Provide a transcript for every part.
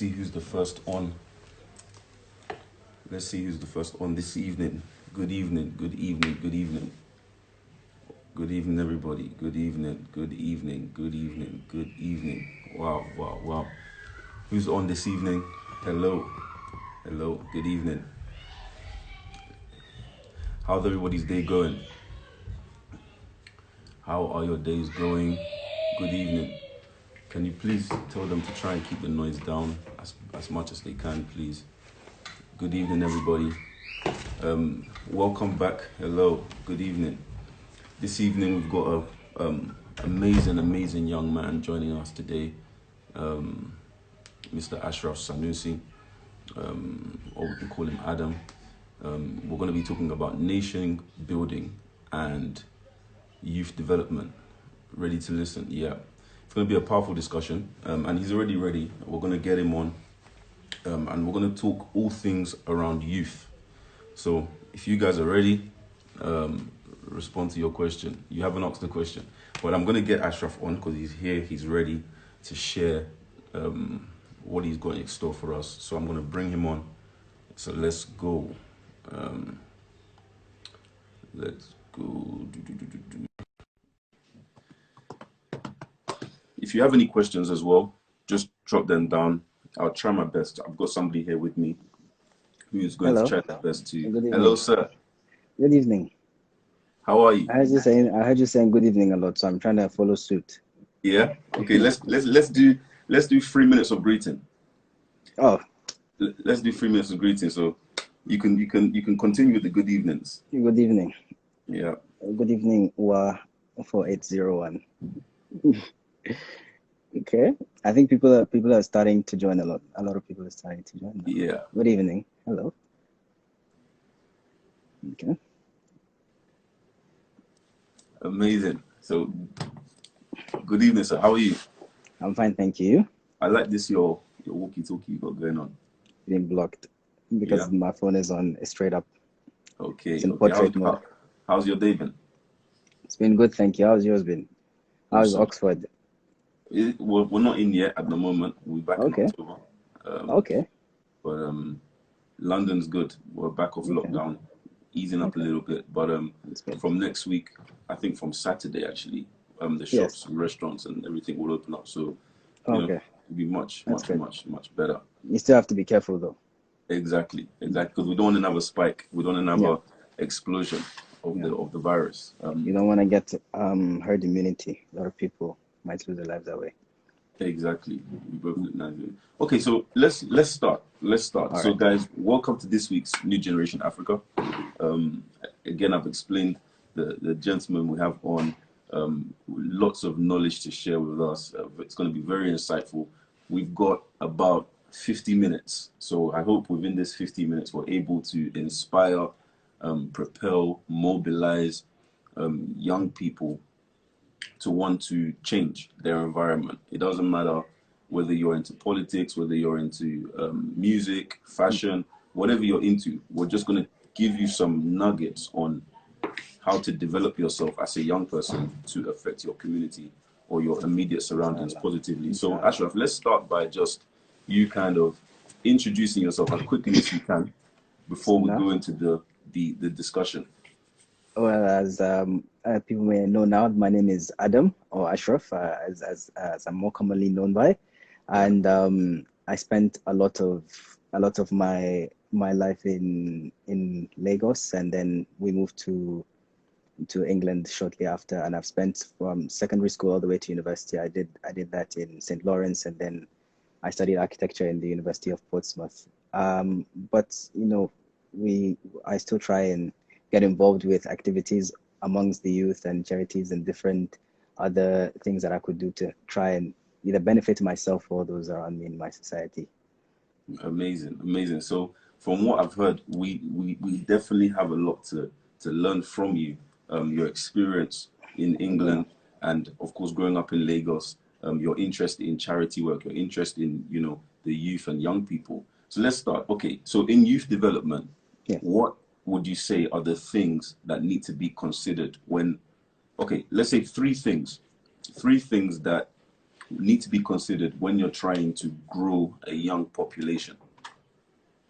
See who's the first on. Let's see who's the first on this evening. Good evening, good evening, good evening. Good evening, everybody. Good evening, good evening, good evening, good evening. Wow, wow, wow. Who's on this evening? Hello, hello, good evening. How's everybody's day going? How are your days going? Good evening. Can you please tell them to try and keep the noise down as much as they can, please? Good evening, everybody. Welcome back. Hello. Good evening. This evening we've got a amazing young man joining us today, Mr. Ashraf Sanusi, or we can call him Adam. We're going to be talking about nation building and youth development. Ready to listen? Yeah. It's going to be a powerful discussion, and he's already ready. We're going to get him on, and we're going to talk all things around youth. So if you guys are ready, respond to your question. You haven't asked the question, but I'm going to get Ashraf on because he's here. He's ready to share what he's got in store for us. So I'm going to bring him on. So let's go. Let's go. If you have any questions as well, just drop them down. I'll try my best. I've got somebody here with me who is going to try their best to. Hello, sir. Good evening. How are you? I heard you saying good evening a lot, so I'm trying to follow suit. Yeah. Okay. Let's do 3 minutes of greeting. Oh. Let's do 3 minutes of greeting. So you can continue with the good evenings. Good evening. Yeah. Good evening, WA 4801. Okay. I think people are starting to join a lot. A lot of people are starting to join now. Yeah. Good evening. Hello. Okay. Amazing. So good evening, sir. How are you? I'm fine, thank you. I like this your walkie-talkie you got going on. Being blocked because my phone is on straight up. Okay. It's in portrait mode. How's your day been? It's been good, thank you. How's yours been? How's Oxford? We're not in yet at the moment. We're back in October. Okay. But London's good. We're back off lockdown, easing up a little bit. But from next week, I think from Saturday actually, the shops and restaurants and everything will open up. So you know, it'll be much better. You still have to be careful though. Exactly. Because we don't want another spike. We don't want another explosion of the virus. You don't want to get herd immunity. A lot of people might lose their lives that way. Exactly. We both look nice. Okay, so let's start. So guys, welcome to this week's New Generation Africa. Again, I've explained the gentleman we have on, lots of knowledge to share with us. It's going to be very insightful. We've got about 50 minutes. So I hope within this 50 minutes, we're able to inspire, propel, mobilize young people to want to change their environment. It doesn't matter whether you're into politics, whether you're into music, fashion, whatever you're into. We're just going to give you some nuggets on how to develop yourself as a young person to affect your community or your immediate surroundings positively. So Ashraf, let's start by just you kind of introducing yourself as quickly as you can before we go into the discussion. Well, as people may know now, my name is Adam or Ashraf, as I'm more commonly known by, and I spent a lot of my life in Lagos, and then we moved to England shortly after, and I've spent from secondary school all the way to university. I did that in St. Lawrence, and then I studied architecture in the University of Portsmouth. But you know, I still try and get involved with activities amongst the youth and charities and different other things that I could do to try and either benefit myself or those around me in my society. Amazing. So from what I've heard, we definitely have a lot to learn from you. Your experience in England and of course growing up in Lagos, your interest in charity work, your interest in, you know, the youth and young people. So let's start. Okay, so in youth development, what would you say are the things that need to be considered when, let's say three things that need to be considered when you're trying to grow a young population?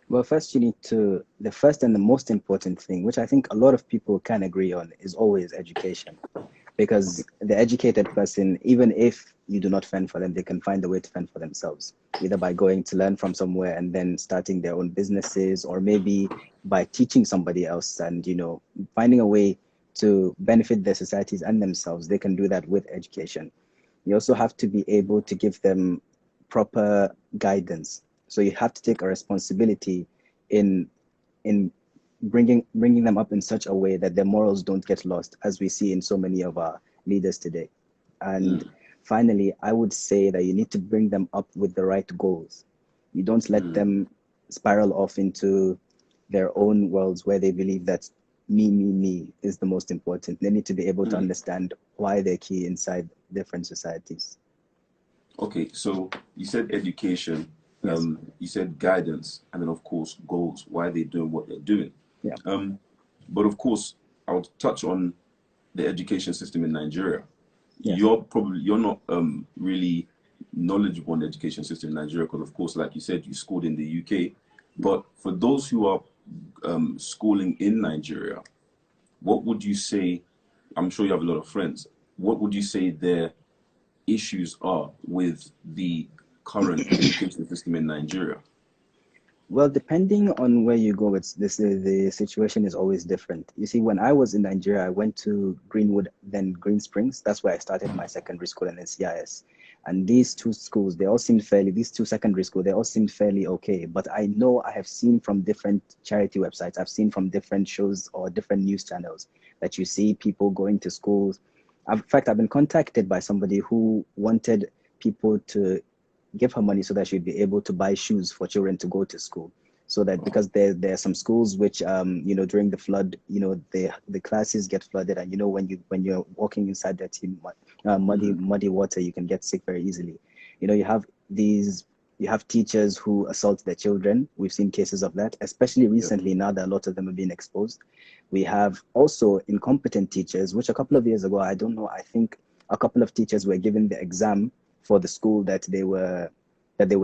Well, first you need to, the first and the most important thing, which I think a lot of people can agree on, is always education. Because the educated person, even if you do not fend for them, they can find a way to fend for themselves, either by going to learn from somewhere and then starting their own businesses, or maybe by teaching somebody else and, you know, finding a way to benefit their societies and themselves. They can do that with education. You also have to be able to give them proper guidance. So you have to take a responsibility in bringing them up in such a way that their morals don't get lost, as we see in so many of our leaders today. And finally, I would say that you need to bring them up with the right goals. You don't let them spiral off into their own worlds where they believe that me is the most important. They need to be able to understand why they're key inside different societies. Okay, so you said education, Yes. you said guidance, and then of course goals, why they're doing what they're doing. Yeah. But of course, I would touch on the education system in Nigeria. Yes. You're not really knowledgeable on the education system in Nigeria because, of course, like you said, you schooled in the UK. But for those who are schooling in Nigeria, what would you say? I'm sure you have a lot of friends. What would you say their issues are with the current education system in Nigeria? Well, depending on where you go, the situation is always different. You see, when I was in Nigeria, I went to Greenwood, then Green Springs. That's where I started my secondary school and then CIS. And these two schools, these two secondary schools, they all seemed fairly okay. But I know I have seen from different charity websites, I've seen from different shows or different news channels that you see people going to schools. In fact, I've been contacted by somebody who wanted people to give her money so that she'd be able to buy shoes for children to go to school. So that because there are some schools which you know, during the flood, you know, the classes get flooded, and you know, when you're walking inside that muddy water, you can get sick very easily. You know, you have teachers who assault their children. We've seen cases of that, especially recently. Now that a lot of them are being exposed. We have also incompetent teachers, which a couple of years ago, I don't know, I think a couple of teachers were given the exam for the school that they were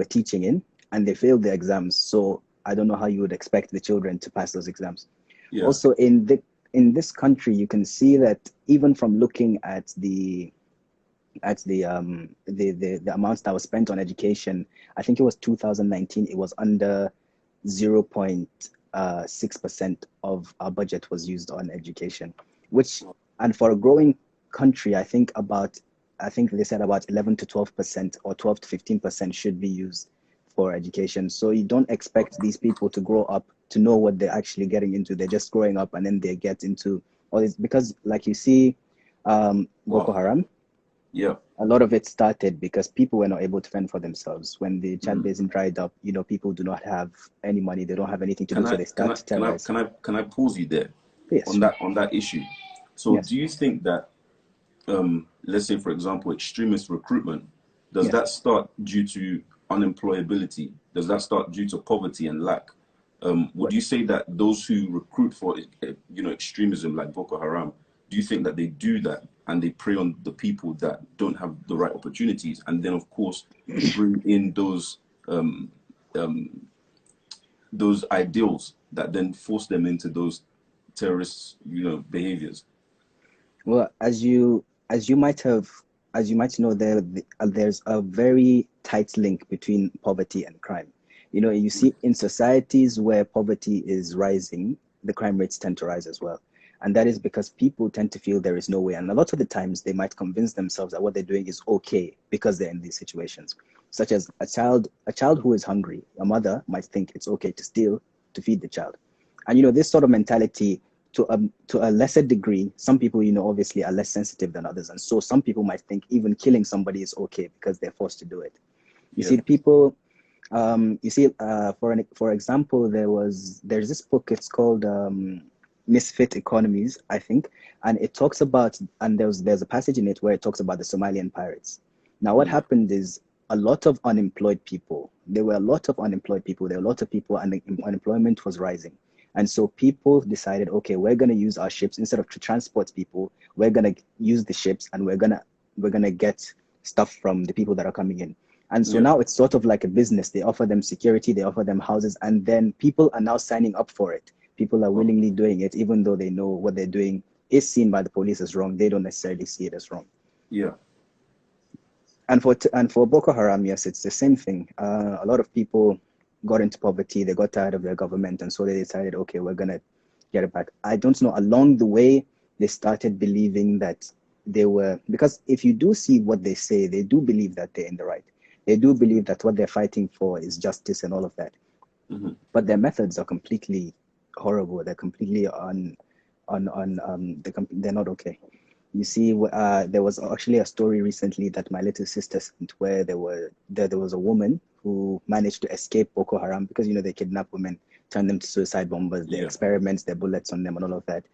teaching in, and they failed the exams. So I don't know how you would expect the children to pass those exams. Yeah. Also, in this country, you can see that even from looking at the amounts that was spent on education, I think it was 2019, it was under 0.6% of our budget was used on education, which, and for a growing country, I think they said about 11 to 12% or 12 to 15% should be used for education. So you don't expect these people to grow up to know what they're actually getting into. They're just growing up and then they get into all this, because like you see, Boko Haram, a lot of it started because people were not able to fend for themselves. When the Chad Basin dried up, you know, people do not have any money, they don't have anything to do, so they start to terrorize. Can I pause you there? Yes. On that issue? So yes. Do you think that let's say, for example, extremist recruitment, does that start due to unemployability? Does that start due to poverty and lack? Would you say that those who recruit for, you know, extremism like Boko Haram, do you think that they do that and they prey on the people that don't have the right opportunities, and then of course bring in those ideals that then force them into those terrorist, you know, behaviors? Well, as you might know, there's a very tight link between poverty and crime. You know, you see in societies where poverty is rising, the crime rates tend to rise as well. And that is because people tend to feel there is no way. And a lot of the times they might convince themselves that what they're doing is okay because they're in these situations. Such as a child who is hungry, a mother might think it's okay to steal to feed the child. And, you know, this sort of mentality, to a lesser degree, some people, you know, obviously are less sensitive than others. And so some people might think even killing somebody is okay because they're forced to do it. You see, people, for example, there's this book, it's called Misfit Economies, I think. And it talks about, and there's a passage in it where it talks about the Somalian pirates. Now, what happened is a lot of unemployed people, there were a lot of people, and the unemployment was rising. And so people decided, okay, we're going to use our ships instead of to transport people. We're going to use the ships, and we're going to get stuff from the people that are coming in. And so now it's sort of like a business. They offer them security, they offer them houses, and then people are now signing up for it. People are willingly doing it, even though they know what they're doing is seen by the police as wrong. They don't necessarily see it as wrong. Yeah. And for Boko Haram, yes, it's the same thing. A lot of people got into poverty. They got tired of their government, and so they decided, okay, we're gonna get it back. I don't know. Along the way, they started believing that they were, because if you do see what they say, they do believe that they're in the right. They do believe that what they're fighting for is justice and all of that. But their methods are completely horrible. They're completely they're not okay. You see, there was actually a story recently that my little sister sent where there was a woman who managed to escape Boko Haram because, they kidnap women, turn them to suicide bombers, they experiments their bullets on them and all of that.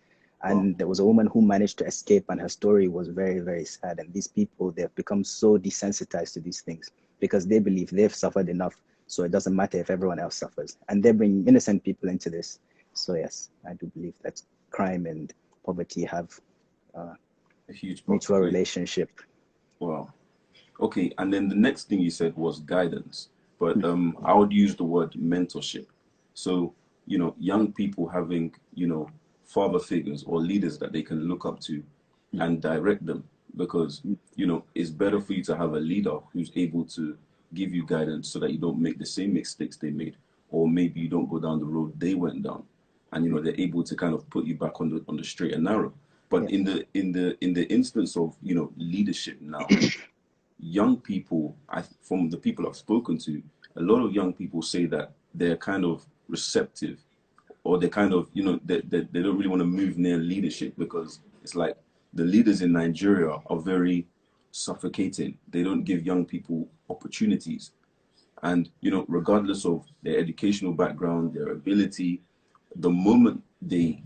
And there was a woman who managed to escape, and her story was very, very sad. And these people, they've become so desensitized to these things because they believe they've suffered enough, so it doesn't matter if everyone else suffers. And they bring innocent people into this. So yes, I do believe that crime and poverty have a huge mutual relationship. Wow. Okay, and then the next thing you said was guidance, but I would use the word mentorship. So, young people having, father figures or leaders that they can look up to and direct them, because, it's better for you to have a leader who's able to give you guidance so that you don't make the same mistakes they made, or maybe you don't go down the road they went down, and they're able to kind of put you back on the straight and narrow. But in the instance of leadership now, young people, from the people I've spoken to, a lot of young people say that they're kind of receptive, or they kind of they don't really want to move near leadership because it's like the leaders in Nigeria are very suffocating. They don't give young people opportunities, and regardless of their educational background, their ability, the moment they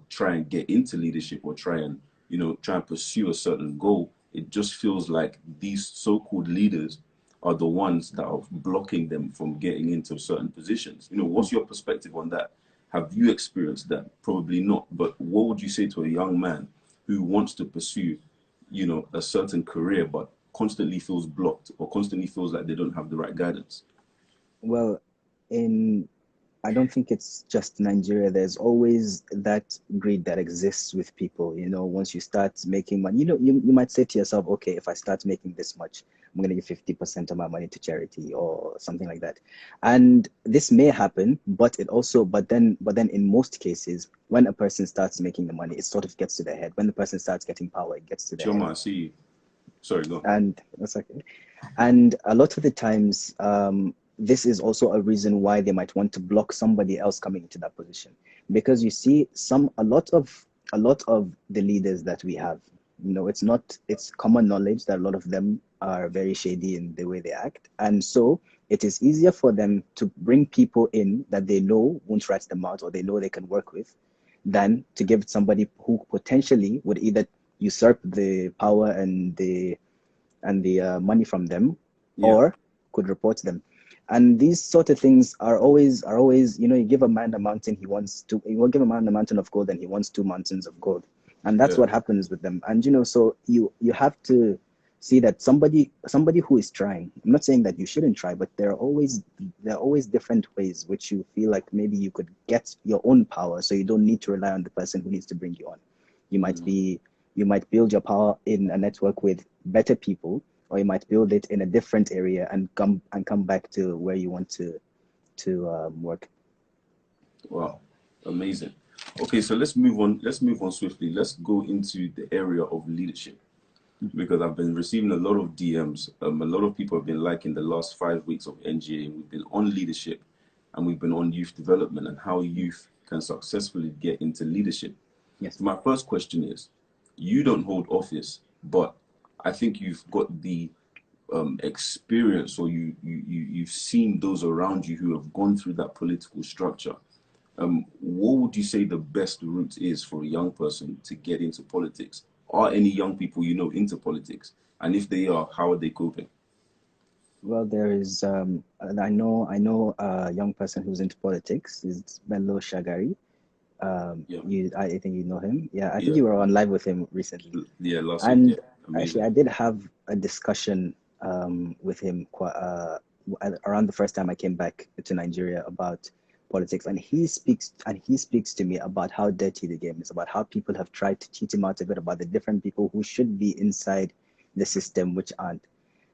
try and get into leadership or try and pursue a certain goal, it just feels like these so-called leaders are the ones that are blocking them from getting into certain positions. What's your perspective on that? Have you experienced that? Probably not, but what would you say to a young man who wants to pursue a certain career but constantly feels blocked, or constantly feels like they don't have the right guidance? Well, I don't think it's just Nigeria. There's always that greed that exists with people. Once you start making money, you might say to yourself, okay, if I start making this much, I'm going to give 50% of my money to charity or something like that. And this may happen, but then in most cases, when a person starts making the money, it sort of gets to their head. When the person starts getting power, it gets to their head. I see you. Sorry, go. And that's okay. And a lot of the times, this is also a reason why they might want to block somebody else coming into that position, because you see a lot of the leaders that we have, it's common knowledge that a lot of them are very shady in the way they act, and so it is easier for them to bring people in that they know won't rat them out or they know they can work with, than to give it somebody who potentially would either usurp the power and the money from them, or could report them. And these sort of things are always, you give a man a mountain, you will give a man a mountain of gold and he wants 2 mountains of gold. And that's what happens with them. And, so you have to see that somebody who is trying, I'm not saying that you shouldn't try, but there are always different ways which you feel like maybe you could get your own power. So you don't need to rely on the person who needs to bring you on. You might build your power in a network with better people, or you might build it in a different area and come back to where you want to work. Wow, amazing. Okay, so let's move on swiftly. Let's go into the area of leadership, because I've been receiving a lot of DMs. A lot of people have been liking the last 5 weeks of NGA. We've been on leadership, and we've been on youth development and how youth can successfully get into leadership. Yes. So my first question is, you don't hold office, but I think you've got the experience, or you've seen those around you who have gone through that political structure. What would you say the best route is for a young person to get into politics? Are any young people into politics? And if they are, how are they coping? Well, there is I know a young person who's into politics. It's Bello Shagari. I think you know him. I think you were on live with him recently. Yeah, last week. week. Actually, I did have a discussion with him around the first time I came back to Nigeria about politics, and he speaks to me about how dirty the game is, about how people have tried to cheat him out of it, about the different people who should be inside the system which aren't.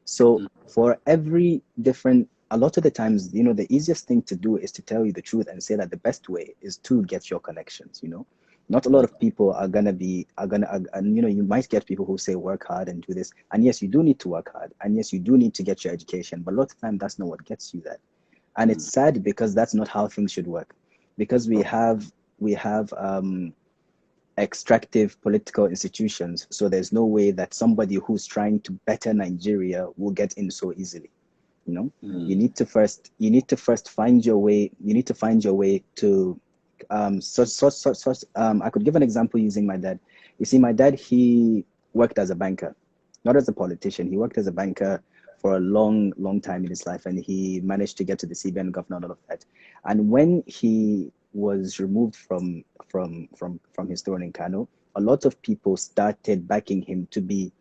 So for every different, a lot of the times, the easiest thing to do is to tell you the truth and say that the best way is to get your connections. Not a lot of people are gonna and you might get people who say work hard and do this, and yes, you do need to work hard, and yes, you do need to get your education, but a lot of time that's not what gets you that. And it's sad because that's not how things should work, because we have extractive political institutions. So there's no way that somebody who's trying to better Nigeria will get in so easily. You need to first find your way. You need to find your way to I could give an example using my dad. You see, my dad, he worked as a banker, not as a politician. He worked as a banker for a long time in his life, and he managed to get to the CBN governor and all of that. And when he was removed from his throne in Kano, a lot of people started backing him to be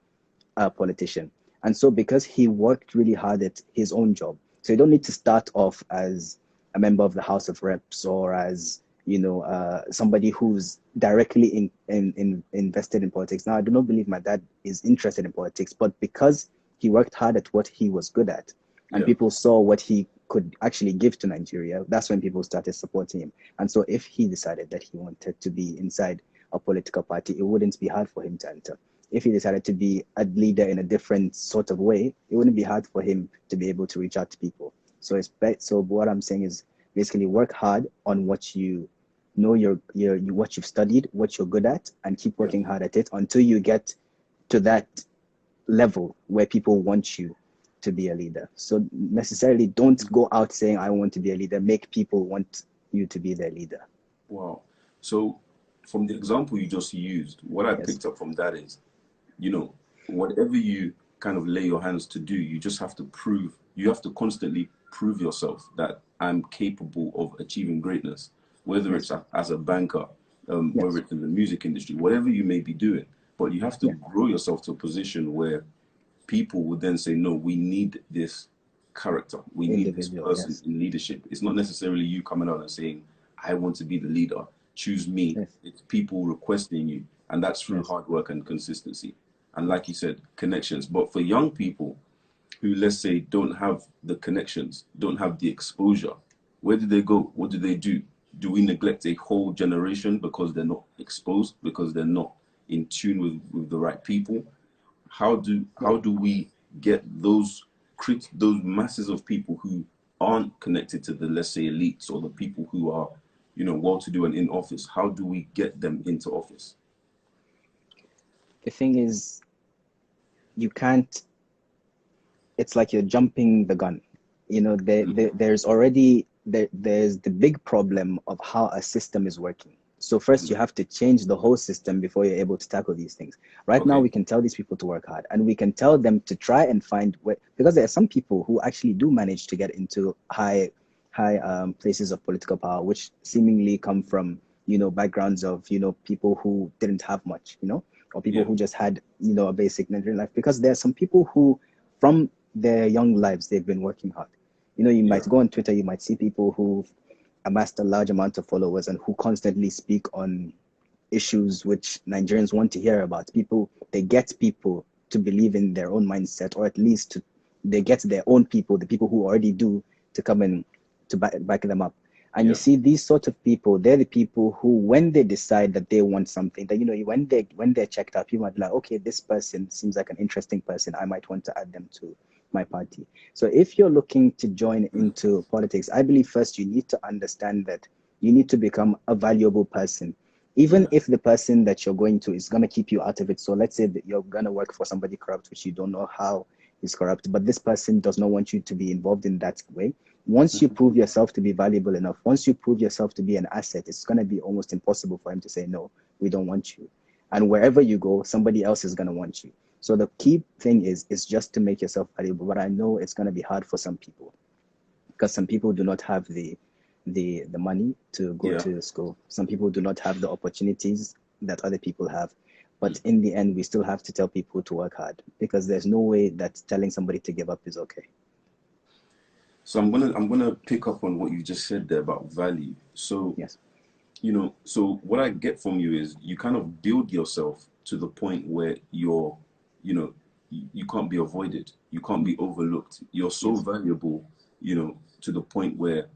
a politician. And so because he worked really hard at his own job, so you don't need to start off as a member of the House of Reps or as somebody who's directly invested in politics. Now, I do not believe my dad is interested in politics, but because he worked hard at what he was good at, and people saw what he could actually give to Nigeria, that's when people started supporting him. And so if he decided that he wanted to be inside a political party, it wouldn't be hard for him to enter. If he decided to be a leader in a different sort of way, it wouldn't be hard for him to be able to reach out to people. So what I'm saying is basically work hard on what you know, what you've studied, what you're good at, and keep working hard at it until you get to that level where people want you to be a leader. So necessarily don't go out saying, I want to be a leader. Make people want you to be their leader. Wow. So from the example you just used, what I picked up from that is, whatever you kind of lay your hands to do, you just have to constantly prove yourself that I'm capable of achieving greatness, whether it's as a banker, whether it's in the music industry, whatever you may be doing. But you have to grow yourself to a position where people would then say, no, we need this character. We need this person in leadership. It's not necessarily you coming out and saying, I want to be the leader. Choose me. It's people requesting you. And that's through hard work and consistency. And like you said, connections. But for young people who, let's say, don't have the connections, don't have the exposure, where do they go? What do they do? Do we neglect a whole generation because they're not exposed, because they're not in tune with the right people? How do we get those masses of people who aren't connected to the, let's say, elites or the people who are, well-to-do and in office? How do we get them into office? The thing is, you can't. It's like you're jumping the gun. There's the big problem of how a system is working. So first you have to change the whole system before you're able to tackle these things. Right now we can tell these people to work hard, and we can tell them to try and find because there are some people who actually do manage to get into high places of political power, which seemingly come from backgrounds of people who didn't have much, or people who just had a basic Nigerian life. Because there are some people who from their young lives they've been working hard. You might go on Twitter, you might see people who've amassed a large amount of followers and who constantly speak on issues which Nigerians want to hear about. They get people to believe in their own mindset, or at least they get their own people, the people who already do, to come in to back them up. And you see, these sort of people, they're the people who, when they decide that they want something, that when they're checked out, people might be like, okay, this person seems like an interesting person, I might want to add them to my party. So if you're looking to join into politics, I believe first you need to understand that you need to become a valuable person, even if the person that you're going to is going to keep you out of it. So let's say that you're going to work for somebody corrupt, which you don't know how is corrupt, but this person does not want you to be involved in that way. Once you prove yourself to be valuable enough, once you prove yourself to be an asset, it's going to be almost impossible for him to say, no, we don't want you. And wherever you go, somebody else is going to want you. So the key thing is just to make yourself valuable. But I know it's going to be hard for some people, because some people do not have the money to go to school. Some people do not have the opportunities that other people have. But in the end, we still have to tell people to work hard, because there's no way that telling somebody to give up is okay. So I'm gonna pick up on what you just said there about value. So, Yes. so what I get from you is you kind of build yourself to the point where you're, you can't be avoided, you can't be overlooked. You're so Yes. valuable, to the point where,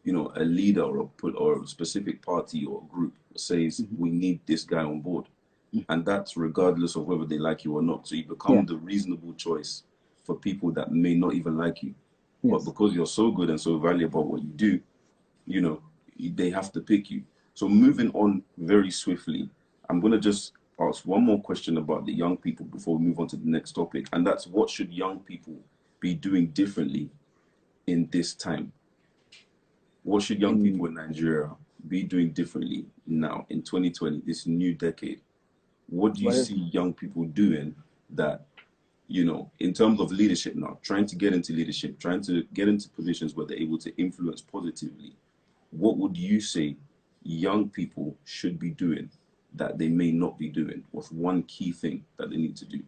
a leader or a specific party or group says Mm-hmm. we need this guy on board, and that's regardless of whether they like you or not. So you Yeah. become the reasonable choice for people that may not even like you, but Yes. because you're so good and so valuable at what you do, you know, they have to pick you. So moving on very swiftly, I'm gonna just ask one more question about the young people before we move on to the next topic, and that's what should young people be doing differently in this time? What should young In people in Nigeria be doing differently now in 2020, this new decade? What do you what if see young people doing that, in terms of leadership now, trying to get into leadership, trying to get into positions where they're able to influence positively? What would you say young people should be doing that they may not be doing? What's one key thing that they need to do?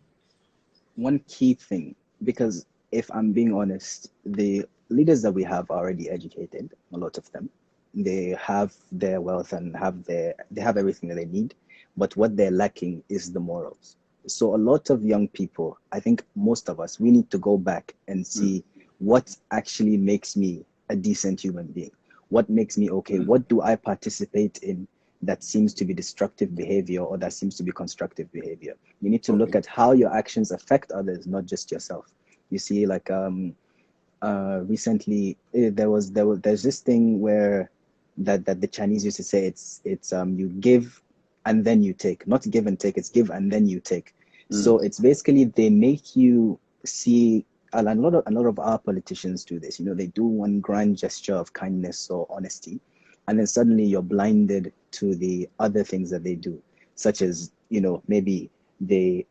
one key thing, because if I'm being honest, the leaders that we have are already educated, a lot of them. They have their wealth and they have everything that they need, but what they're lacking is the morals. So a lot of young people, I think most of us, we need to go back and Mm, see what actually makes me a decent human being. What makes me okay? mm, What do I participate in that seems to be destructive behavior or that seems to be constructive behavior? You need to look okay. at how your actions affect others, not just yourself. You see, like recently there's this thing where that the Chinese used to say, it's you give and then you take, not give and take, it's give and then you take. So Mm, it's basically they make you see, a lot of our politicians do this. They do one grand gesture of kindness or honesty, and then suddenly you're blinded to the other things that they do, such as maybe they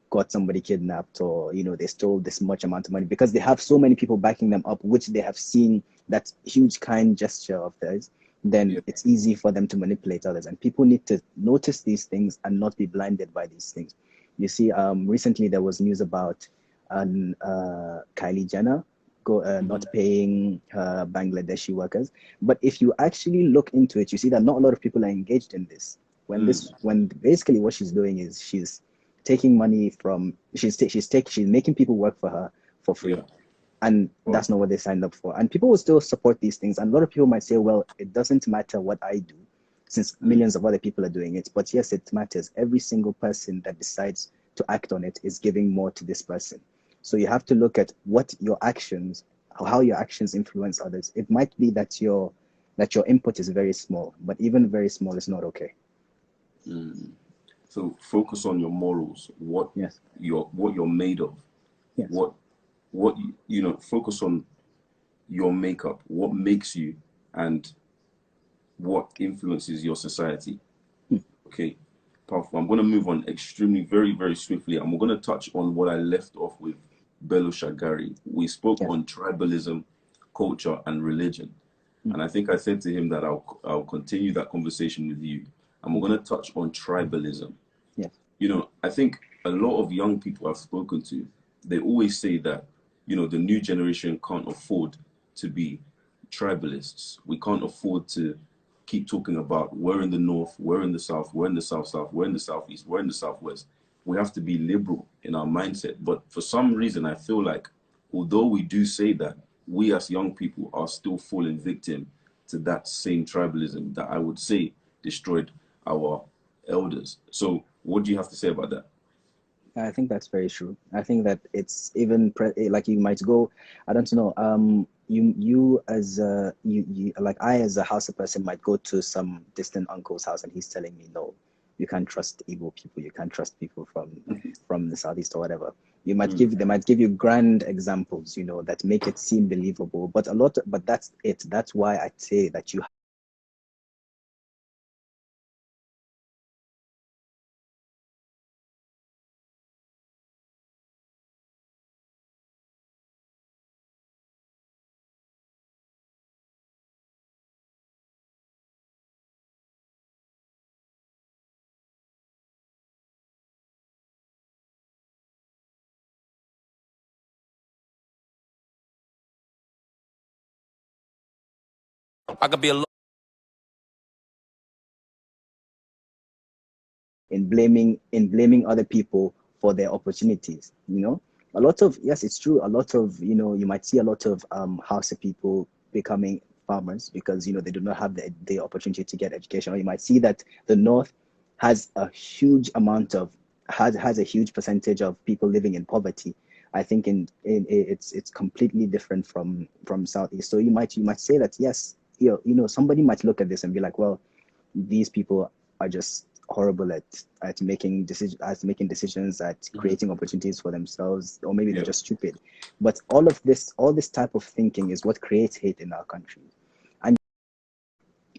got somebody kidnapped, or they stole this much amount of money, because they have so many people backing them up, which they have seen that huge kind gesture of theirs. Then yeah. it's easy for them to manipulate others, and people need to notice these things and not be blinded by these things. You see, recently there was news about Kylie Jenner not Mhm. paying her Bangladeshi workers. But if you actually look into it, you see that not a lot of people are engaged in this. Mm, When basically what she's doing is she's taking money from she's making people work for her for yeah. free, and Wow. that's not what they signed up for. And people will still support these things. And a lot of people might say, well, it doesn't matter what I do, since Mm, millions of other people are doing it. But yes, it matters. Every single person that decides to act on it is giving more to this person. So you have to look at what your actions, how your actions influence others. It might be that your input is very small, but even very small is not okay. mm. So focus on your morals, Yes. what you're made of, Yes. what focus on your makeup, what makes you, and what influences your society. Hmm. Okay, powerful. I'm going to move on extremely, very, very swiftly, and we're going to touch on what I left off with Bello Shagari. We spoke Yes. on tribalism, culture, and religion, Hmm. and I think I said to him that I'll continue that conversation with you, and we're Okay. going to touch on tribalism. Yes. I think a lot of young people I've spoken to, they always say that, the new generation can't afford to be tribalists. We can't afford to keep talking about we're in the north, we're in the south, we're in the south, we're in the southeast, we're in the southwest. We have to be liberal in our mindset. But for some reason, I feel like although we do say that, we as young people are still falling victim to that same tribalism that I would say destroyed our elders. So, what do you have to say about that? I think that's very true. I think that it's even like you might go, I don't know, you like I as a Hausa person might go to some distant uncle's house and he's telling me, no, you can't trust Igbo people, you can't trust people from the southeast or whatever. Mm. They might give you grand examples, that make it seem believable, but that's it. That's why I say that you I could be a in blaming other people for their opportunities. A lot of, yes, it's true, a lot of, you might see a lot of Hausa people becoming farmers because they do not have the opportunity to get education. Or you might see that the north has a huge amount of has a huge percentage of people living in poverty. I think it's completely different from southeast. So you might say that, yes, somebody might look at this and be like, well, these people are just horrible at making decisions, at creating opportunities for themselves, or maybe they're just stupid. But all this type of thinking is what creates hate in our country. And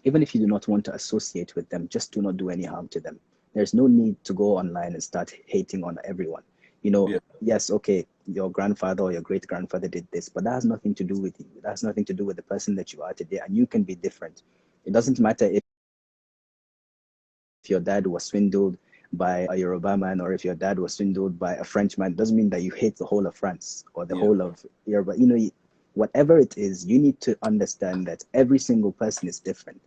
even if you do not want to associate with them, just do not do any harm to them. There's no need to go online and start hating on everyone. Yes, okay, your grandfather or your great grandfather did this, but that has nothing to do with you. That has nothing to do with the person that you are today, and you can be different. It doesn't matter if your dad was swindled by a Yoruba man, or if your dad was swindled by a Frenchman. It doesn't mean that you hate the whole of France or the whole of Yoruba. Whatever it is, you need to understand that every single person is different,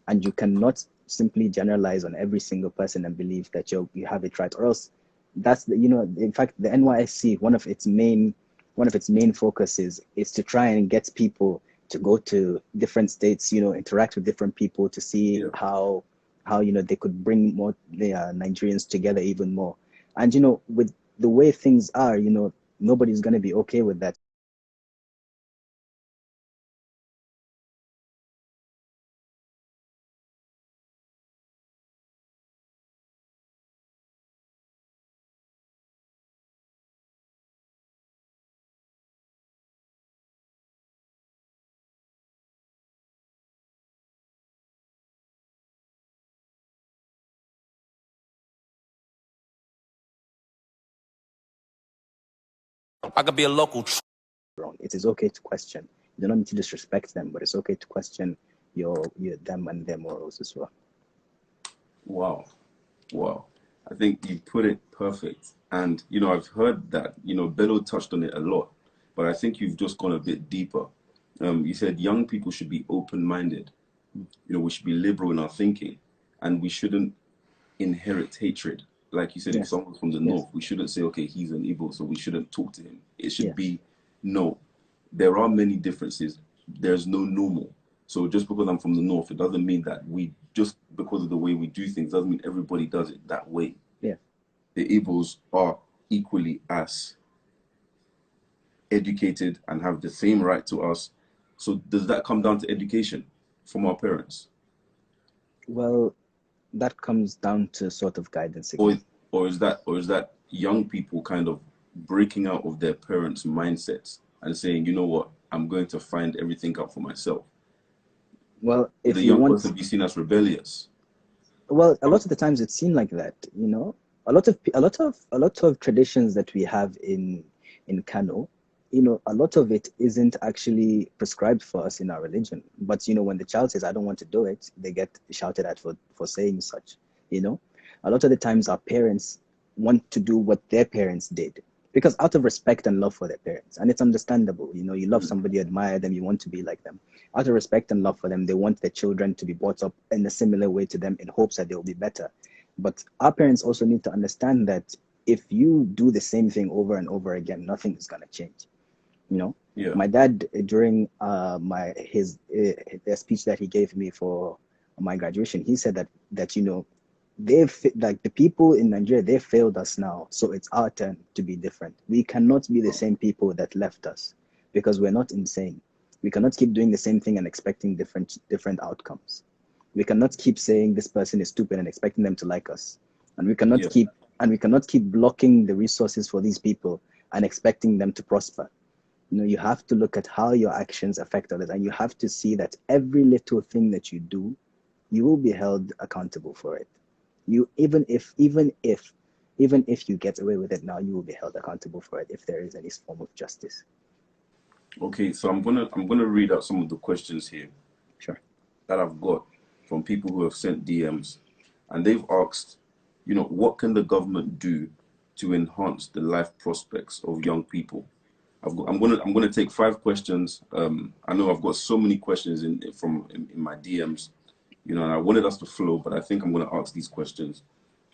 and you cannot simply generalize on every single person and believe that you have it right, or else that's in fact, the NYSC, one of its main focuses is to try and get people to go to different states, interact with different people to see how they could bring more Nigerians together even more. And with the way things are, nobody's going to be okay with that. local. It is okay to question. You do not need to disrespect them, but it's okay to question them and their morals as well. Wow. I think you put it perfect. And, I've heard that, Bello touched on it a lot, but I think you've just gone a bit deeper. You said young people should be open-minded. We should be liberal in our thinking, and we shouldn't inherit hatred. Like you said, if someone's from the north, we shouldn't say, okay, he's an Igbo, so we shouldn't talk to him. It should be, no, there are many differences. There's no normal. So just because I'm from the north, it doesn't mean that just because of the way we do things, doesn't mean everybody does it that way. Yeah. The Igbos are equally as educated and have the same right to us. So does that come down to education from our parents? Well, that comes down to sort of guidance again. Or is that young people kind of breaking out of their parents' mindsets and saying, you know what, I'm going to find everything out for myself? Well, if the you young want person be seen as rebellious. Well, a lot of the times it's seen like that. A lot of traditions that we have in Kano, a lot of it isn't actually prescribed for us in our religion. But when the child says, I don't want to do it, they get shouted at for saying such. A lot of the times our parents want to do what their parents did, because out of respect and love for their parents. And it's understandable. You love somebody, you admire them, you want to be like them. Out of respect and love for them, they want their children to be brought up in a similar way to them in hopes that they'll be better. But our parents also need to understand that if you do the same thing over and over again, nothing is going to change. My dad, during the speech that he gave me for my graduation, he said that like the people in Nigeria, they failed us now, so it's our turn to be different. We cannot be the same people that left us, because we're not insane. We cannot keep doing the same thing and expecting different outcomes. We cannot keep saying this person is stupid and expecting them to like us, and we cannot keep blocking the resources for these people and expecting them to prosper. You have to look at how your actions affect others, and you have to see that every little thing that you do, you will be held accountable for it. Even if you get away with it now, you will be held accountable for it if there is any form of justice. Okay, so I'm gonna read out some of the questions here. Sure. That I've got from people who have sent DMs, and they've asked, what can the government do to enhance the life prospects of young people? I'm gonna take 5 questions. I know I've got so many questions in my DMs, you know, and I wanted us to flow, but I think I'm gonna ask these questions.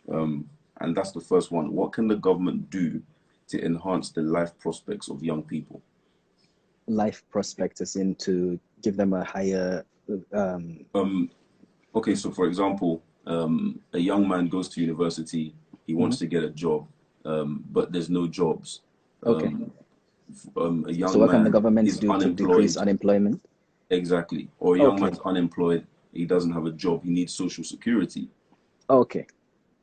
And that's the first one. What can the government do to enhance the life prospects of young people? Life prospects is in to give them a higher. Okay, so for example, a young man goes to university, he wants to get a job, but there's no jobs. Okay. A young So what can the man government is do to decrease unemployed. unemployment? Exactly. Or a young Okay. man's unemployed, he doesn't have a job, he needs social security. Okay.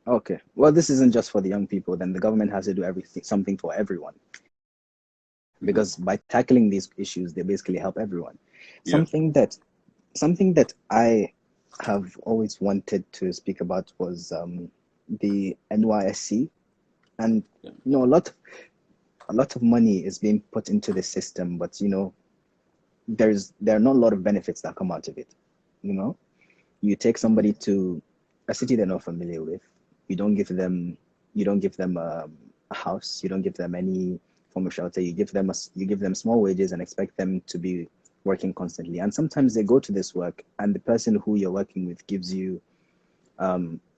Okay. Well, this isn't just for the young people. Then the government has to do something for everyone. Because by tackling these issues, they basically help everyone. Yeah. Something that I have always wanted to speak about was the NYSC, and you know, a lot of money is being put into the system, but you know, there are not a lot of benefits that come out of it. You know, you take somebody to a city they're not familiar with, you don't give them a house, you don't give them any form of shelter, you give them small wages and expect them to be working constantly. And sometimes they go to this work and the person who you're working with gives you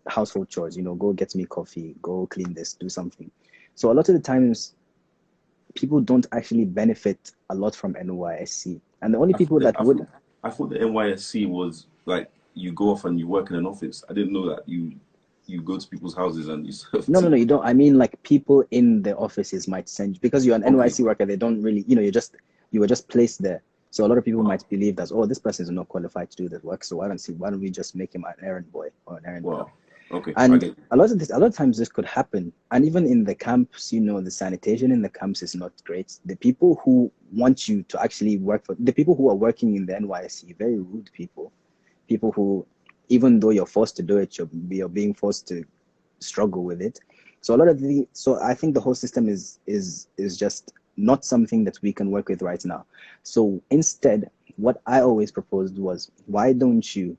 household chores, you know, go get me coffee, go clean this, do something. So a lot of the times people don't actually benefit a lot from NYSC, and the only people that would. I thought the NYSC was like you go off and you work in an office. I didn't know that you go to people's houses and you serve No, tea. you don't. I mean, like people in the offices might send you because you're an NYC worker. They don't really, you know, you were just placed there. So a lot of people might believe that, oh, this person is not qualified to do this work. So why don't we just make him an errand boy or an errand girl? Okay. And a lot of times this could happen. And even in the camps, you know, the sanitation in the camps is not great. The people who want you to actually work for the people who are working in the NYC, very rude people who, even though you're forced to do it, you're being forced to struggle with it. So I think the whole system is just not something that we can work with right now. So instead, what I always proposed was, why don't you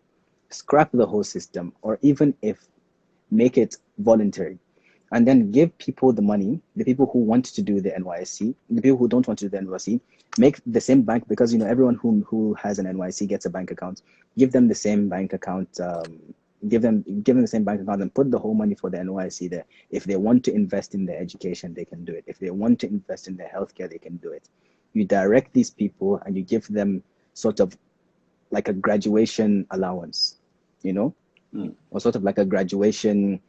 scrap the whole system, or even if make it voluntary, and then give people the money, the people who want to do the NYSC, the people who don't want to do the NYSC, make the same bank, because you know everyone who has an NYC gets a bank account. Give them the same bank account. Give them the same bank account and put the whole money for the NYC there. If they want to invest in their education, they can do it. If they want to invest in their healthcare, they can do it. You direct these people and you give them sort of like a graduation allowance, you know, or sort of like a graduation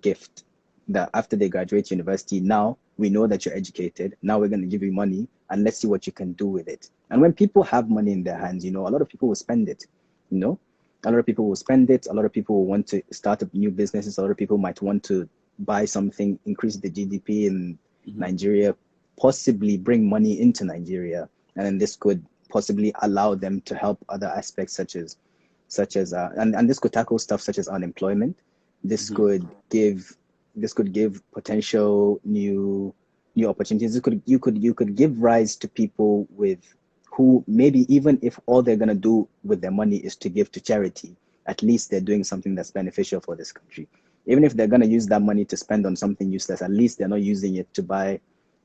gift, that after they graduate university, now we know that you're educated. Now we're going to give you money and let's see what you can do with it. And when people have money in their hands, you know, a lot of people will spend it, you know. A lot of people will spend it. A lot of people will want to start up new businesses. A lot of people might want to buy something, increase the GDP in Nigeria, possibly bring money into Nigeria. And then this could possibly allow them to help other aspects such as and this could tackle stuff such as unemployment. This could give potential new opportunities. You could give rise to people who maybe, even if all they're going to do with their money is to give to charity, at least they're doing something that's beneficial for this country. Even if they're going to use that money to spend on something useless, at least they're not using it to buy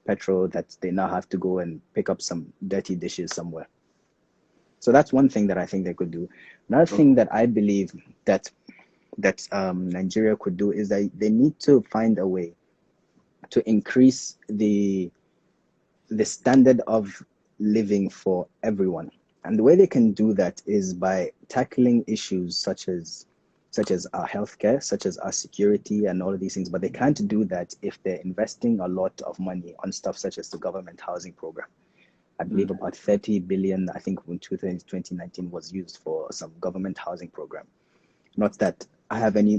petrol that they now have to go and pick up some dirty dishes somewhere. So that's one thing that I think they could do. Another thing that I believe that Nigeria could do is that they need to find a way to increase the standard of living for everyone. And the way they can do that is by tackling issues such as our healthcare, such as our security and all of these things. But they can't do that if they're investing a lot of money on stuff such as the government housing program. I believe about 30 billion, I think in 2019 was used for some government housing program. Not that I have any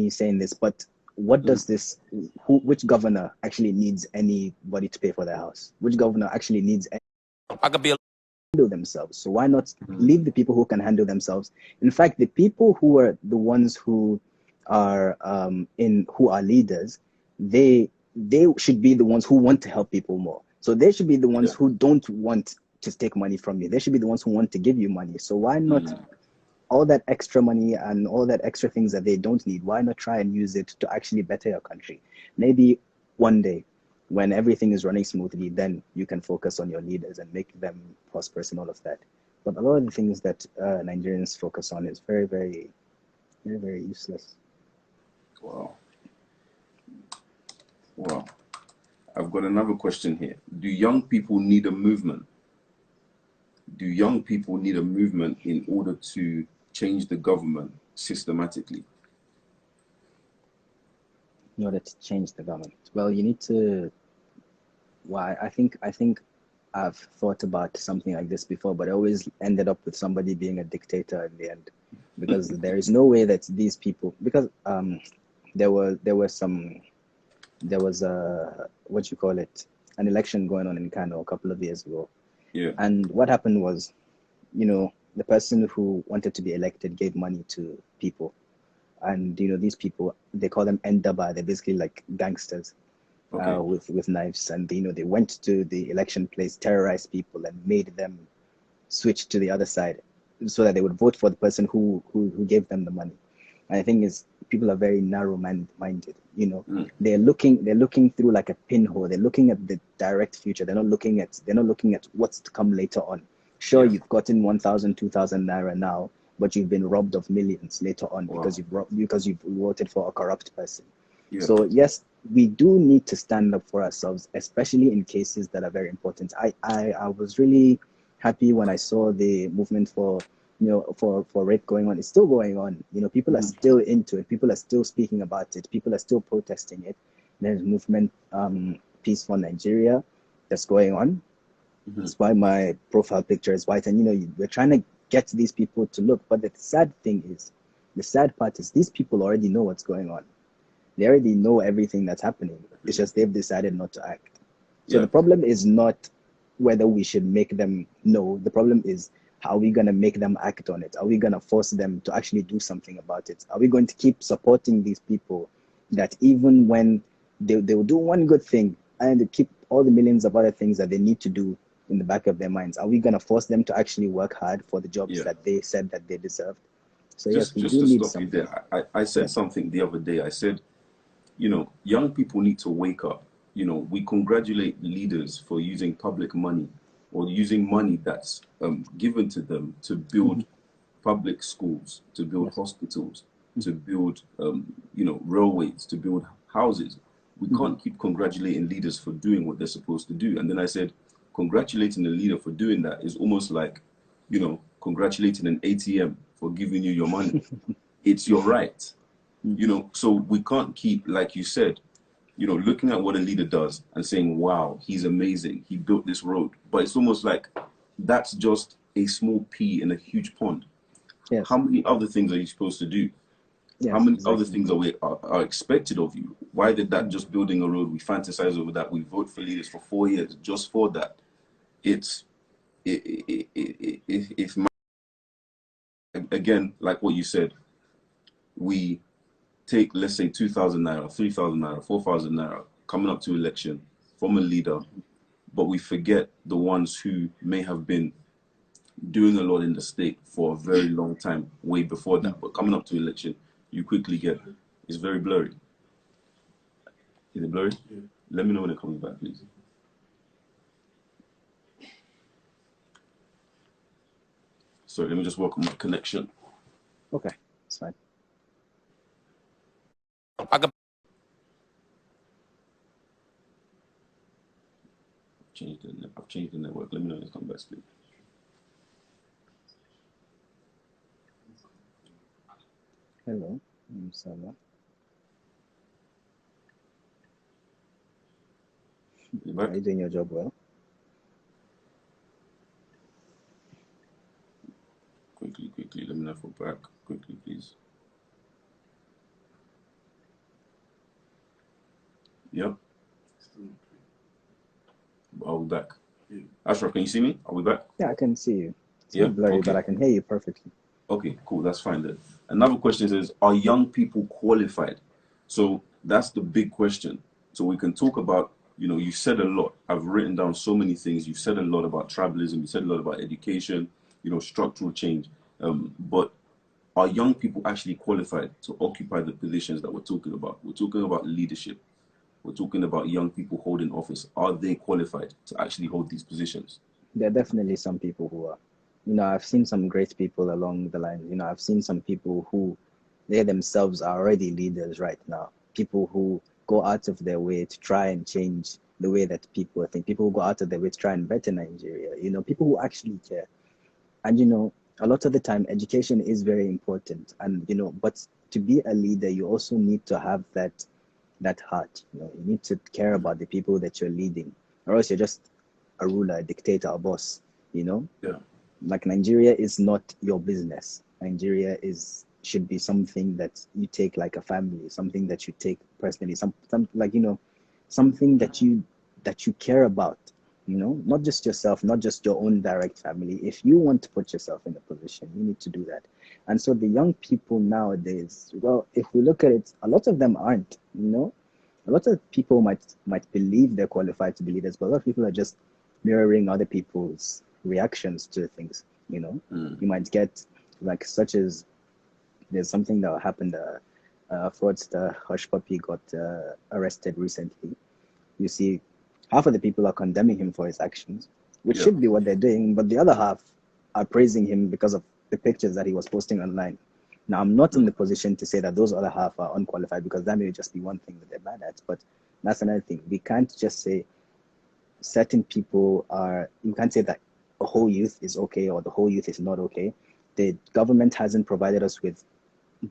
say in this, but what does this, which governor actually needs anybody to pay for their house? Which governor actually needs I could be a handle themselves? So why not leave the people who can handle themselves? In fact, the people who are the ones who are who are leaders, they should be the ones who want to help people more. So they should be the ones who don't want to take money from you. They should be the ones who want to give you money. So why not all that extra money and all that extra things that they don't need, why not try and use it to actually better your country? Maybe one day when everything is running smoothly, then you can focus on your leaders and make them prosperous and all of that. But a lot of the things that Nigerians focus on is very, very, very, very useless. Wow. Wow. I've got another question here. Do young people need a movement? Do young people need a movement in order to change the government systematically? In order to change the government, well, you need to. Well, I think I've thought about something like this before, but I always ended up with somebody being a dictator in the end, because there is no way that these people, because there was a, what you call it, an election going on in Kano a couple of years ago. Yeah. And what happened was, the person who wanted to be elected gave money to people. And, these people, they call them Ndaba. They're basically like gangsters. Okay. With knives, and they went to the election place, terrorized people, and made them switch to the other side, so that they would vote for the person who gave them the money. And the thing is, people are very narrow-minded. They're looking through like a pinhole. They're looking at the direct future. They're not looking at what's to come later on. Sure, You've gotten 1,000, 2,000 naira now, but you've been robbed of millions later on. Wow. because you've voted for a corrupt person. Yeah. So yes, we do need to stand up for ourselves, especially in cases that are very important. I was really happy when I saw the movement for rape going on. It's still going on. People are still into it. People are still speaking about it. People are still protesting it. There's movement, Peace for Nigeria, that's going on. That's why my profile picture is white. And we're trying to get these people to look. But the sad part is these people already know what's going on. They already know everything that's happening. It's just they've decided not to act. So the problem is not whether we should make them know. The problem is, how are we going to make them act on it? Are we going to force them to actually do something about it? Are we going to keep supporting these people that even when they will do one good thing and they keep all the millions of other things that they need to do in the back of their minds? Are we going to force them to actually work hard for the jobs that they said that they deserved? So just we to do need stop something. you there, I said something the other day. I said, young people need to wake up. We congratulate leaders for using public money or using money that's given to them to build public schools, to build hospitals, to build, railways, to build houses. We can't keep congratulating leaders for doing what they're supposed to do. And then I said, congratulating a leader for doing that is almost like, congratulating an ATM for giving you your money. It's your right. So we can't keep, like you said, looking at what a leader does and saying, wow, he's amazing, he built this road. But it's almost like that's just a small pea in a huge pond. Yes. How many other things are you supposed to do? Yes, how many other things are expected of you? Why did that just building a road, we fantasize over that, we vote for leaders for 4 years just for that? Again, like what you said, we take, let's say, 2,000 naira, 3,000 naira, 4,000 naira coming up to election from a leader, but we forget the ones who may have been doing a lot in the state for a very long time, way before that. But coming up to election, you quickly get, it's very blurry. Is it blurry? Yeah. Let me know when it comes back, please. Sorry, let me just work on my connection. Okay, it's fine. I've changed the network. Let me know when it comes back, please. Hello, I'm Sala. Are you doing your job well? Quickly, let me know if we're back. Quickly, please. Yep. Are we back? Yeah. Ashraf, can you see me? Are we back? Yeah, I can see you. It's a bit blurry, but I can hear you perfectly. Okay, cool. That's fine then. Another question is, are young people qualified? So that's the big question. So we can talk about, you said a lot. I've written down so many things. You've said a lot about tribalism. You said a lot about education, structural change. But are young people actually qualified to occupy the positions that we're talking about? We're talking about leadership. we're talking about young people holding office. Are they qualified to actually hold these positions? There are definitely some people who are. I've seen some great people along the line. I've seen some people who they themselves are already leaders right now. People who go out of their way to try and change the way that people think. People who go out of their way to try and better Nigeria. People who actually care. And a lot of the time, education is very important. And but to be a leader, you also need to have that heart. You need to care about the people that you're leading, or else you're just a ruler, a dictator, a boss. Yeah. Like Nigeria is not your business. Nigeria should be something that you take like a family, something that you take personally, some like something that you care about. Not just yourself, not just your own direct family. If you want to put yourself in a position, you need to do that. And so the young people nowadays, well, if we look at it, a lot of them aren't. A lot of people might believe they're qualified to be leaders, but a lot of people are just mirroring other people's reactions to things. You might get like such as there's something that happened. Fraudster Hush Puppy got arrested recently. You see, half of the people are condemning him for his actions, which should be what they're doing, but the other half are praising him because of the pictures that he was posting online. Now, I'm not in the position to say that those other half are unqualified, because that may just be one thing that they're bad at, but that's another thing. We can't just say certain people you can't say that the whole youth is okay or the whole youth is not okay. The government hasn't provided us with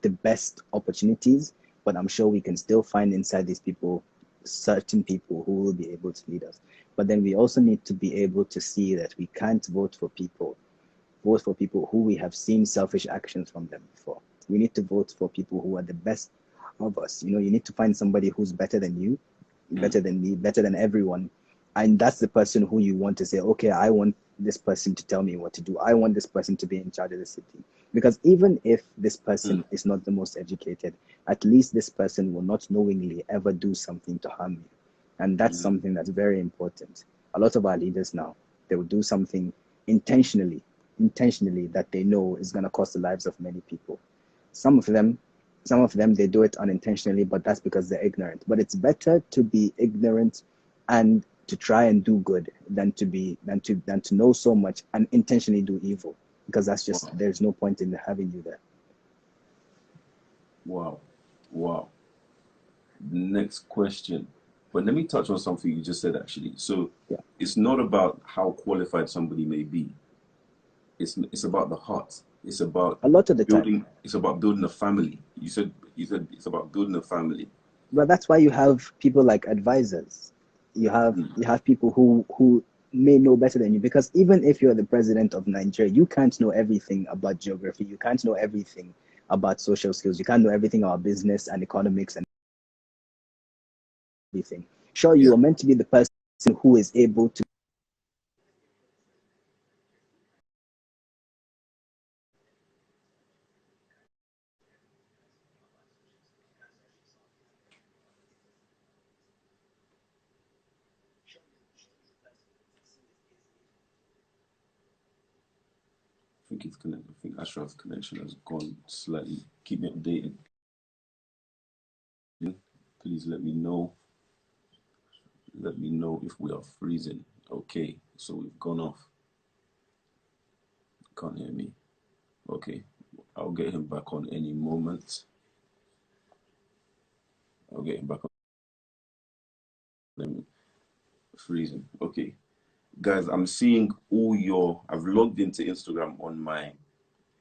the best opportunities, but I'm sure we can still find inside these people certain people who will be able to lead us. But then we also need to be able to see that we can't vote for people who we have seen selfish actions from them before. We need to vote for people who are the best of us. You need to find somebody who's better than you, better than me, better than everyone. And that's the person who you want to say, okay, I want this person to tell me what to do. I want this person to be in charge of the city. Because even if this person is not the most educated, at least this person will not knowingly ever do something to harm you. And that's something that's very important. A lot of our leaders now, they will do something intentionally that they know is going to cost the lives of many people. Some of them, they do it unintentionally, but that's because they're ignorant. But it's better to be ignorant and to try and do good than to know so much and intentionally do evil, because that's just there's no point in having you there. Wow. Next question. But let me touch on something you just said, actually. So it's not about how qualified somebody may be. It's about the heart. It's about a lot of the building. time. It's about building a family. You said it's about building a family. But that's why you have people like advisors. You have people who may know better than you, because even if you're the president of Nigeria, you can't know everything about geography. You can't know everything about social skills. You can't know everything about business and economics and everything. Sure, you are meant to be the person who is able to I think it's connected. I think Ashraf's connection has gone slightly. Keep me updated. Please let me know. Let me know if we are freezing. Okay, so we've gone off. Can't hear me. Okay, I'll get him back on any moment. I'll get him back on. Freezing. Okay, guys, I'm seeing all your. I've logged into Instagram on my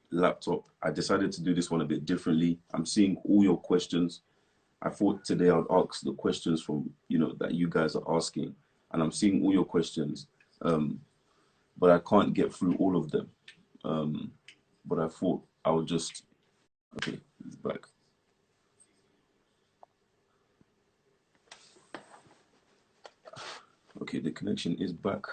laptop. I decided to do this one a bit differently. I'm seeing all your questions. I thought today I'd ask the questions from that you guys are asking, and I'm seeing all your questions, but I can't get through all of them. But I thought I would just. Okay, he's back. Okay, the connection is back.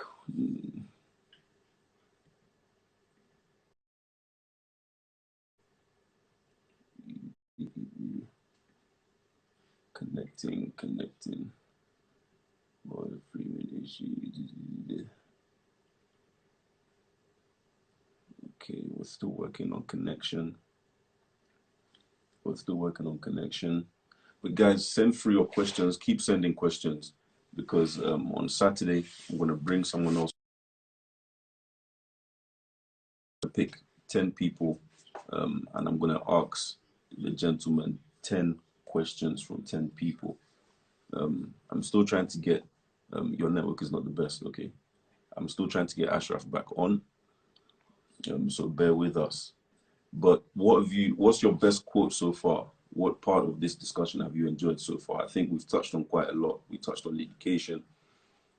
Connecting. Boy, Freeman issue. Okay, we're still working on connection. But But guys, send through your questions. Keep sending questions because on Saturday I'm going to bring someone else to pick 10 people, and I'm going to ask the gentleman 10 questions from 10 people. I'm still trying to get your network is not the best, okay? I'm still trying to get Ashraf back on, so bear with us. But what's your best quote so far? What part of this discussion have you enjoyed so far? I think we've touched on quite a lot. We touched on education,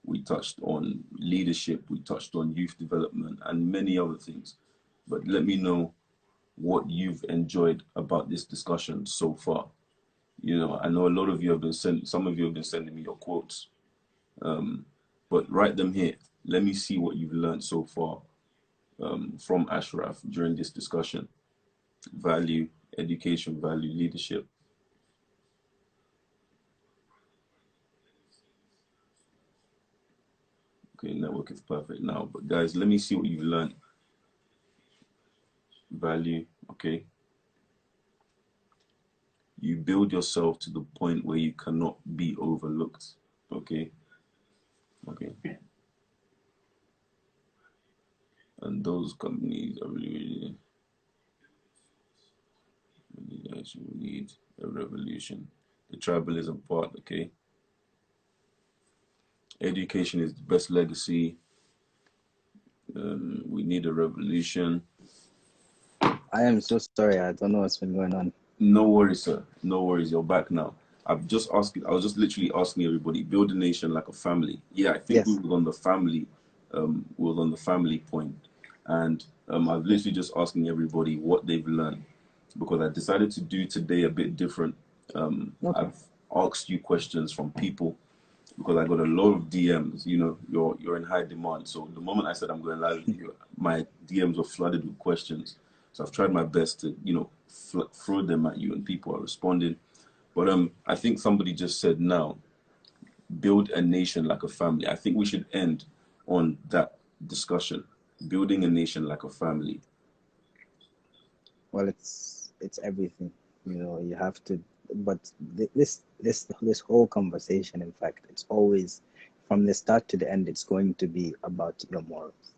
we touched on leadership, we touched on youth development and many other things. But let me know what you've enjoyed about this discussion so far. You know, I know a lot of you have been some of you have been sending me your quotes, but write them here. Let me see what you've learned so far from Ashraf during this discussion. Value, education, value, leadership. Okay, network is perfect now. But guys, let me see what you've learned. Value, okay. You build yourself to the point where you cannot be overlooked. Okay. Okay. And those companies are really need a revolution. The tribalism part, okay. Education is the best legacy. We need a revolution. I am so sorry. I don't know what's been going on. No worries, sir. No worries. You're back now. I was just literally asking everybody, build a nation like a family. Yeah, I think Yes. we were on the family, point. And I've literally just asking everybody what they've learned because I decided to do today a bit different. Okay. I've asked you questions from people because I got a lot of DMs. You know, you're in high demand. So the moment I said I'm going live with you, my DMs were flooded with questions. So I've tried my best to, you know, throw them at you, and people are responding. But I think somebody just said now, build a nation like a family. I think we should end on that discussion, building a nation like a family. Well, it's everything. You know, you have to. But this whole conversation, in fact, it's always from the start to the end. It's going to be about your morals,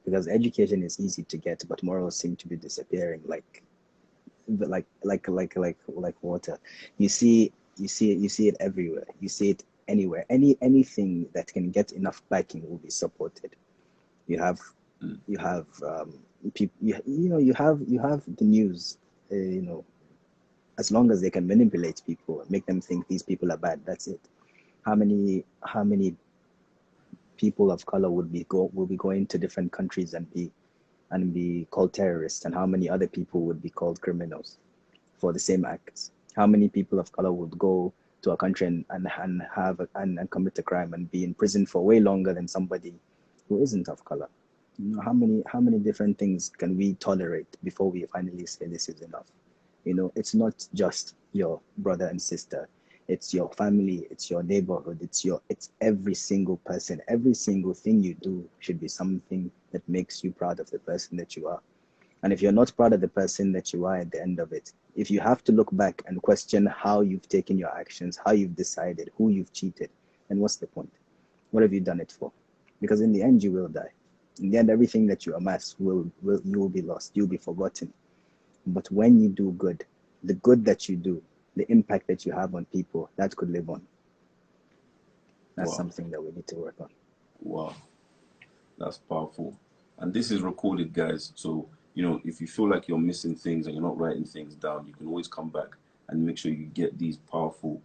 because education is easy to get, but morals seem to be disappearing like water. You see it everywhere. You see it anywhere. Anything that can get enough backing will be supported. You have people. You have the news. You know, as long as they can manipulate people and make them think these people are bad, that's it. How many people of color will be going to different countries and be called terrorists, and how many other people would be called criminals for the same acts? How many people of color would go to a country and commit a crime and be in prison for way longer than somebody who isn't of color? You know, how many different things can we tolerate before we finally say this is enough? You know, it's not just your brother and sister. It's your family, it's your neighborhood, it's every single person. Every single thing you do should be something that makes you proud of the person that you are. And if you're not proud of the person that you are at the end of it, if you have to look back and question how you've taken your actions, how you've decided, who you've cheated, then what's the point? What have you done it for? Because in the end, you will die. In the end, everything that you amass you will be lost. You'll be forgotten. But when you do good, the good that you do, the impact that you have on people, that could live on. That's something that we need to work on. Wow. That's powerful. And this is recorded, guys. So, you know, if you feel like you're missing things and you're not writing things down, you can always come back and make sure you get these powerful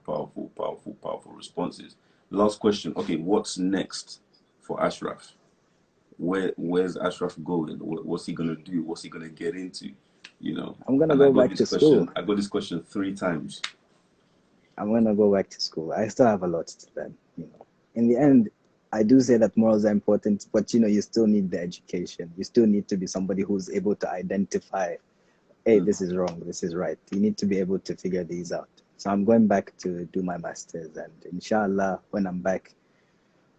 responses. Last question. Okay, what's next for Ashraf? Where's Ashraf going? What's he gonna do? What's he gonna get into? You know, I'm gonna go back to school. I got this question 3 times. I'm gonna go back to school. I still have a lot to learn. You know, in the end, I do say that morals are important, but you know, you still need the education. You still need to be somebody who's able to identify, hey, this is wrong, this is right. You need to be able to figure these out. So I'm going back to do my master's, and inshallah, when I'm back,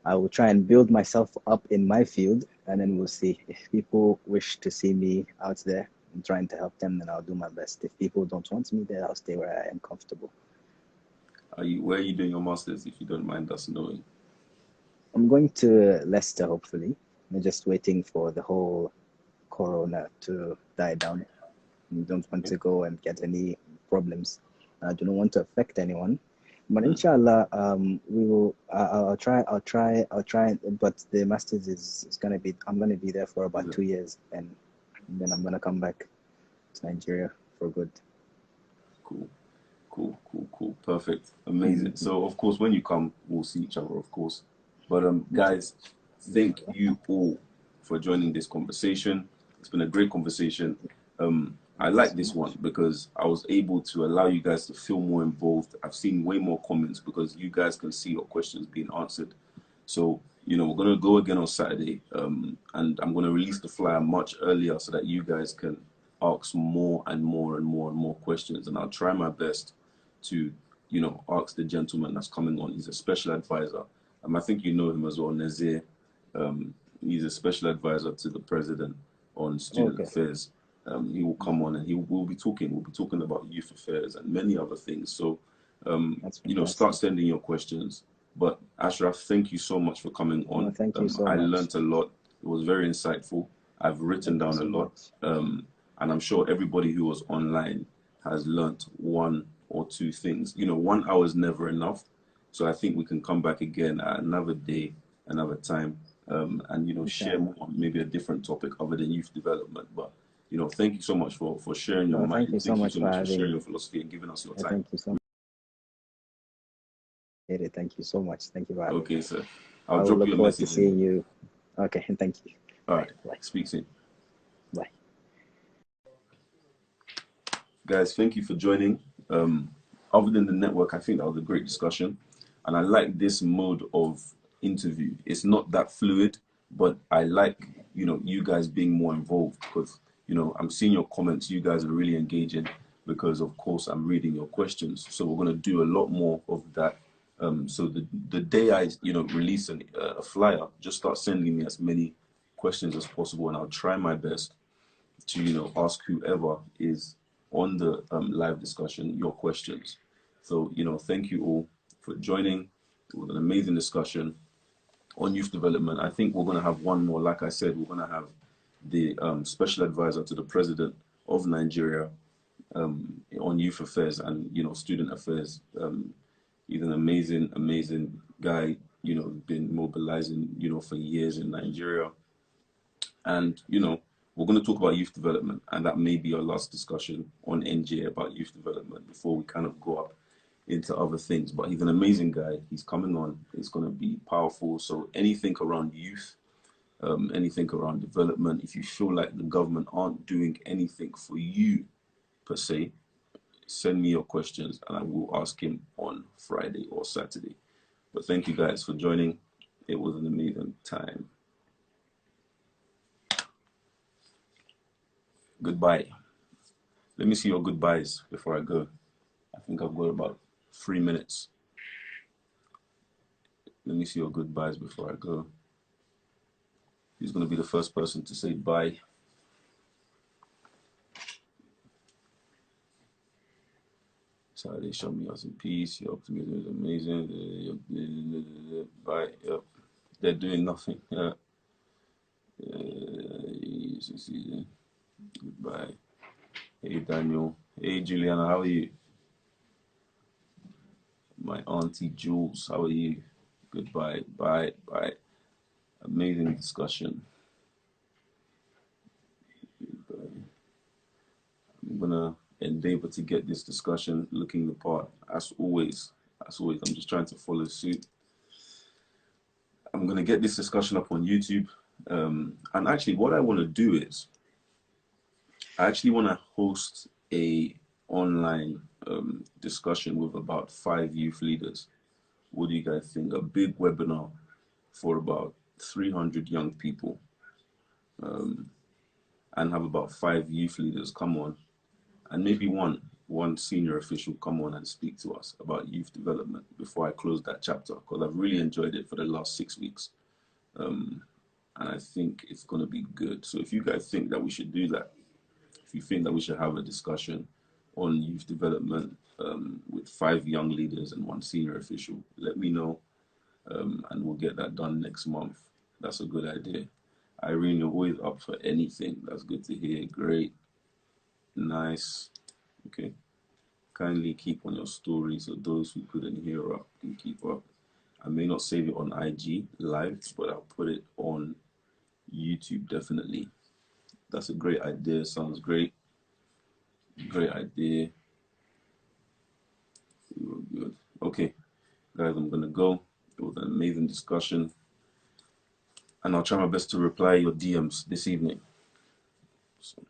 I will try and build myself up in my field, and then we'll see. If people wish to see me out there and trying to help them, then I'll do my best. If people don't want me there, I'll stay where I am comfortable. Where are you doing your masters, if you don't mind us knowing? I'm going to Leicester, hopefully. I'm just waiting for the whole corona to die down. I don't want to go and get any problems. I do not want to affect anyone. But inshallah, we will. I'll try. But the masters is gonna be. I'm gonna be there for about 2 years, and then I'm gonna come back to Nigeria for good. Cool. Perfect. Amazing. So of course, when you come, we'll see each other, of course. But guys, thank you all for joining this conversation. It's been a great conversation. I like this one because I was able to allow you guys to feel more involved. I've seen way more comments because you guys can see your questions being answered. So, we're going to go again on Saturday, and I'm going to release the flyer much earlier so that you guys can ask more and more questions. And I'll try my best to, ask the gentleman that's coming on. He's a special advisor. I think you know him as well, Nazir. He's a special advisor to the president on student affairs. He will come on and we'll be talking about youth affairs and many other things. So, start sending your questions. But Ashraf, thank you so much for coming on. Thank you so much. I learned a lot. It was very insightful. I've written down a lot. And I'm sure everybody who was online has learned one or two things. 1 hour is never enough. So I think we can come back again at another day, another time, and share more on maybe a different topic other than youth development. But thank you so much for sharing your mind. Thank you so much for sharing your philosophy and giving us your time. Thank you so much. Thank you so much. Thank you for having me. Okay, sir. I will look forward to seeing you. Okay, thank you. All right. Bye. Speak soon. Bye. Guys, thank you for joining. Other than the network, I think that was a great discussion. And I like this mode of interview. It's not that fluid, but I like, you guys being more involved because, I'm seeing your comments. You guys are really engaging because, of course, I'm reading your questions. So we're going to do a lot more of that. So the day I, release a flyer, just start sending me as many questions as possible, and I'll try my best to, ask whoever is on the live discussion your questions. So, thank you all for joining. It was an amazing discussion on youth development. I think we're going to have one more. Like I said, we're going to have the special advisor to the president of Nigeria on youth affairs and, student affairs. He's an amazing guy, been mobilizing, for years in Nigeria. And, we're going to talk about youth development, and that may be our last discussion on NJ about youth development before we kind of go up into other things. But he's an amazing guy. He's coming on. It's going to be powerful. So anything around youth, anything around development, if you feel like the government aren't doing anything for you per se, send me your questions and I will ask him on Friday or Saturday. But thank you guys for joining. It was an amazing time. Goodbye. Let me see your goodbyes before I go. I think I've got about 3 minutes. Let me see your goodbyes before I go. Who's going to be the first person to say bye? So they show me us in peace. Your optimism is amazing. Bye. Yep. They're doing nothing. Goodbye. Hey, Daniel. Hey, Juliana. How are you? My auntie Jules. How are you? Goodbye. Bye. Bye. Amazing discussion. I'm gonna endeavor to get this discussion looking the part. As always, I'm just trying to follow suit. I'm gonna get this discussion up on YouTube. And actually, what I want to do is, I actually want to host a online discussion with about 5 youth leaders. What do you guys think? A big webinar for about 300 young people, and have about 5 youth leaders come on, and maybe one senior official come on and speak to us about youth development before I close that chapter, because I've really enjoyed it for the last 6 weeks. And I think it's going to be good. So if you guys think that we should do that, if you think that we should have a discussion, on youth development with 5 young leaders and 1 senior official. Let me know, and we'll get that done next month. That's a good idea. Irene, you're always up for anything. That's good to hear. Great. Nice. Okay. Kindly keep on your stories, so those who couldn't hear up can keep up. I may not save it on IG live, but I'll put it on YouTube definitely. That's a great idea. Sounds great. Great idea. Good. Okay, guys, I'm gonna go. It was an amazing discussion, and I'll try my best to reply your DMs this evening. So.